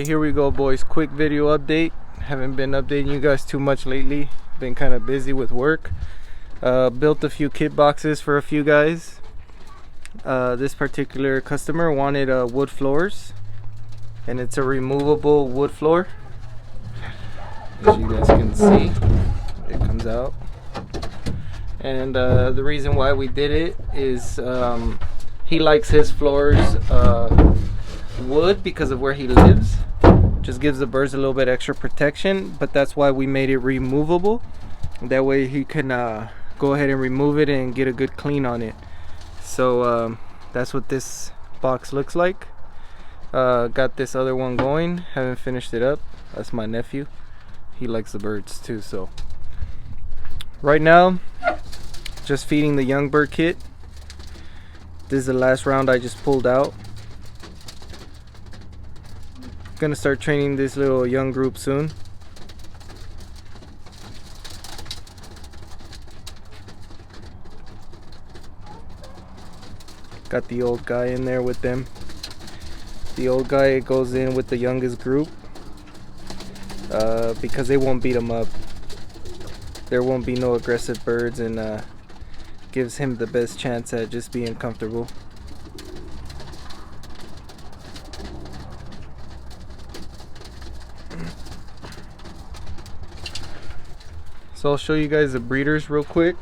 Hey, here we go, boys. Quick video update. Haven't been updating you guys too much lately. Been kind of busy with work. Built a few kit boxes for a few guys. This particular customer wanted wood floors, and it's a removable wood floor. As you guys can see, it comes out. And the reason why we did it is he likes his floors wood because of where he lives. Just gives the birds a little bit extra protection, but that's why we made it removable. That way he can go ahead and remove it and get a good clean on it. So that's what this box looks like. Got this other one going, haven't finished it up. That's my nephew. He likes the birds too. So right now, just feeding the young bird kit. This is the last round I just pulled out. Gonna start training this little young group soon. Got the old guy in there with them. The old guy goes in with the youngest group because they won't beat him up. There won't be no aggressive birds, and gives him the best chance at just being comfortable. So I'll show you guys the breeders real quick.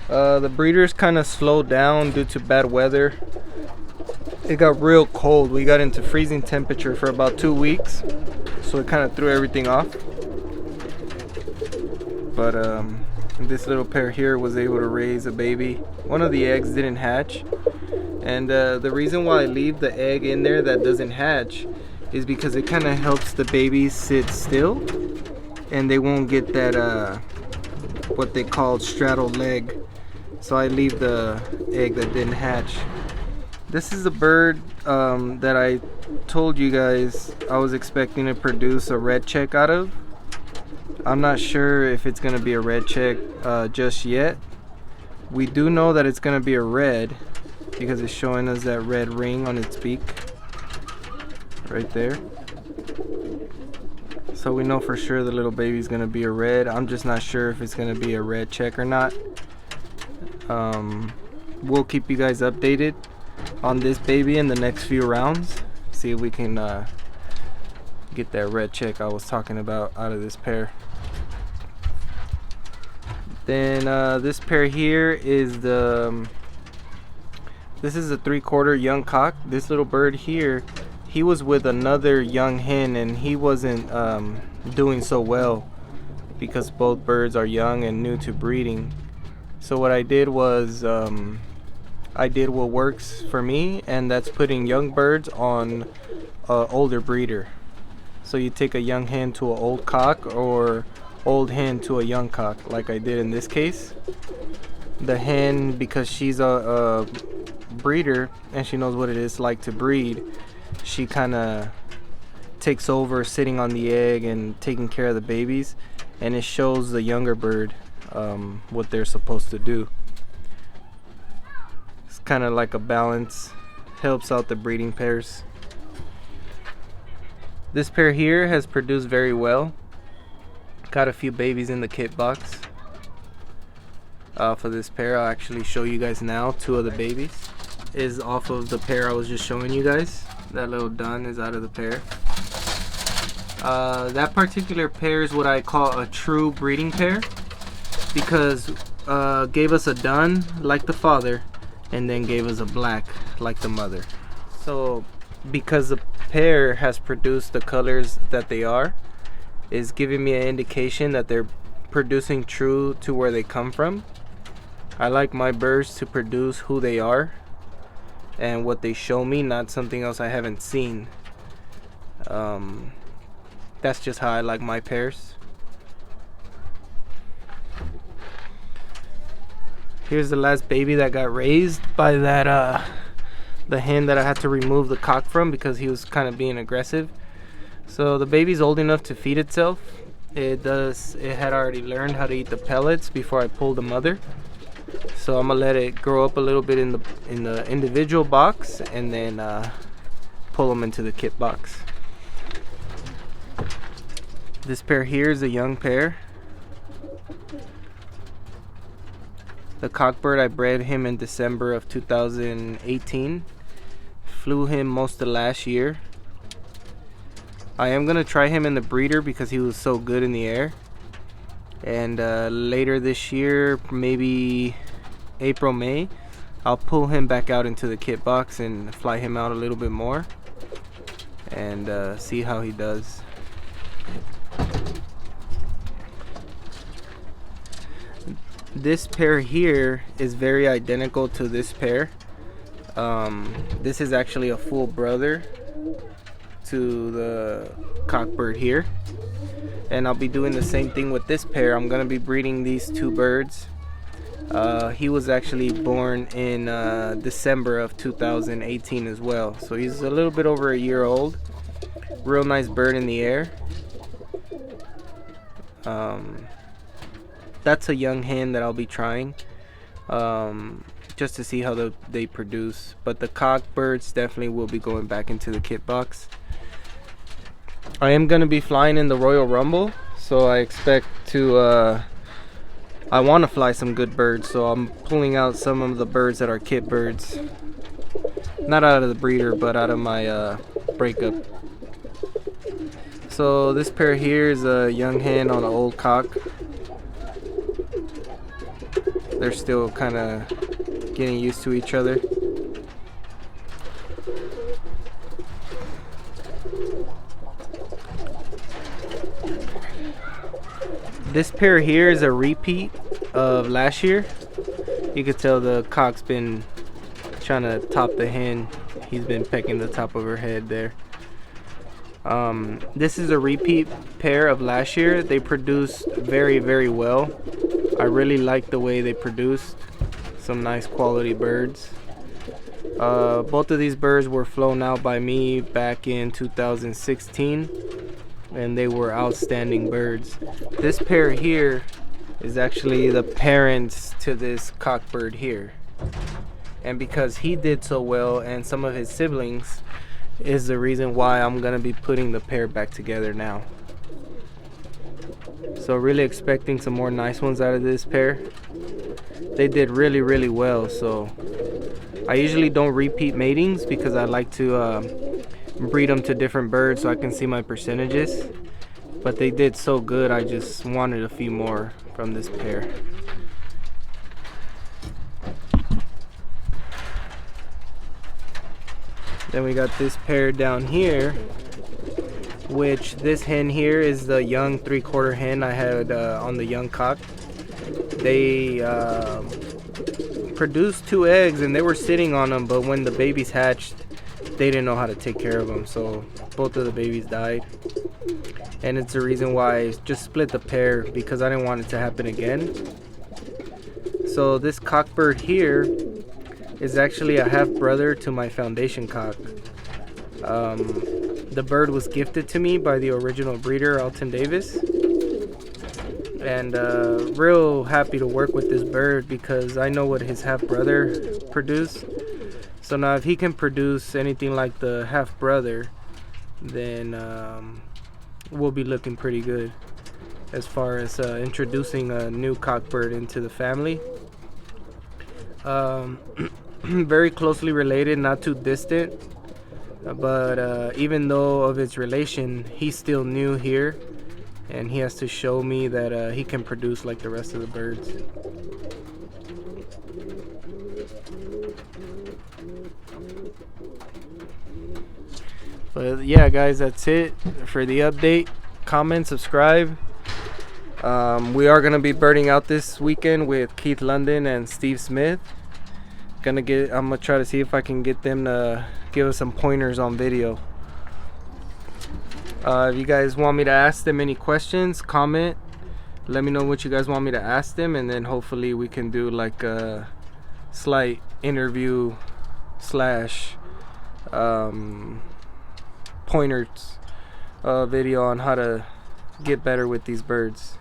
The breeders kind of slowed down due to bad weather. It got real cold. We got into freezing temperature for about 2 weeks, so it kind of threw everything off. But this little pair here was able to raise a baby. One of the eggs didn't hatch, and the reason why I leave the egg in there that doesn't hatch is because it kind of helps the babies sit still, and they won't get that what they call straddle leg. So I leave the egg that didn't hatch. This is a bird that I told you guys I was expecting to produce a red check out of. I'm not sure if it's gonna be a red check just yet. We do know that it's gonna be a red because it's showing us that red ring on its beak right there. So we know for sure the little baby's gonna be a red. I'm just not sure if it's gonna be a red check or not. We'll keep you guys updated on this baby in the next few rounds. See if we can get that red check I was talking about out of this pair. Then this pair here is this is a 3/4 young cock. This little bird here, he was with another young hen, and he wasn't doing so well because both birds are young and new to breeding. So what I did was I did what works for me, and that's putting young birds on an older breeder. So you take a young hen to an old cock, or old hen to a young cock, like I did in this case. The hen, because she's a breeder and she knows what it is like to breed, she kind of takes over sitting on the egg and taking care of the babies, and it shows the younger bird what they're supposed to do. It's kind of like a balance, helps out the breeding pairs. This pair here has produced very well. Got a few babies in the kit box for this pair. I'll actually show you guys now. 2 of the babies is off of the pair I was just showing you guys. That little dun is out of the pair. That particular pair is what I call a true breeding pair, because gave us a dun like the father, and then gave us a black like the mother. So because the pair has produced the colors that they are, is giving me an indication that they're producing true to where they come from. I like my birds to produce who they are and what they show me, not something else I haven't seen. That's just how I like my pairs. Here's the last baby that got raised by that the hen that I had to remove the cock from because he was kind of being aggressive. So the baby's old enough to feed itself. It had already learned how to eat the pellets before I pulled the mother. So I'm gonna let it grow up a little bit in the individual box, and then pull them into the kit box. This pair here is a young pair. The cockbird, I bred him in December of 2018. Flew him most of last year. I am gonna try him in the breeder because he was so good in the air. And later this year, maybe April, May, I'll pull him back out into the kit box and fly him out a little bit more and see how he does. This pair here is very identical to this pair. This is actually a full brother to the cockbird here, and I'll be doing the same thing with this pair. I'm gonna be breeding these two birds. He was actually born in December of 2018 as well, so he's a little bit over a year old. Real nice bird in the air. That's a young hen that I'll be trying, just to see how they produce. But the cockbirds definitely will be going back into the kit box. I am going to be flying in the Royal Rumble, so I expect to I want to fly some good birds, so I'm pulling out some of the birds that are kit birds, not out of the breeder but out of my breakup. So this pair here is a young hen on an old cock. They're still kind of getting used to each other. This pair here is a repeat of last year. You could tell the cock's been trying to top the hen. He's been pecking the top of her head there. This is a repeat pair of last year. They produced very, very well. I really like the way they produced. Some nice quality birds. Both of these birds were flown out by me back in 2016, and they were outstanding birds. This pair here is actually the parents to this cockbird here, and because he did so well and some of his siblings is the reason why I'm gonna be putting the pair back together now. So really expecting some more nice ones out of this pair. They did really, really well. So I usually don't repeat matings because I like to breed them to different birds so I can see my percentages. But they did so good, I just wanted a few more from this pair. Then we got this pair down here, which this hen here is the young 3/4 hen I had on the young cock. They produced 2 eggs and they were sitting on them, but when the babies hatched, they didn't know how to take care of them, so both of the babies died. And it's the reason why I just split the pair, because I didn't want it to happen again. So this cockbird here is actually a half brother to my foundation cock. The bird was gifted to me by the original breeder, Alton Davis, and real happy to work with this bird because I know what his half brother produced. So now if he can produce anything like the half brother, then we'll be looking pretty good as far as introducing a new cockbird into the family. Very closely related, not too distant, but even though of its relation, he's still new here and he has to show me that he can produce like the rest of the birds. But yeah guys, that's it for the update. Comment, subscribe. We are gonna be birding out this weekend with Keith London and Steve Smith. I'm gonna try to see if I can get them to give us some pointers on video. If you guys want me to ask them any questions, comment, let me know what you guys want me to ask them, and then hopefully we can do like a slight interview slash pointers video on how to get better with these birds.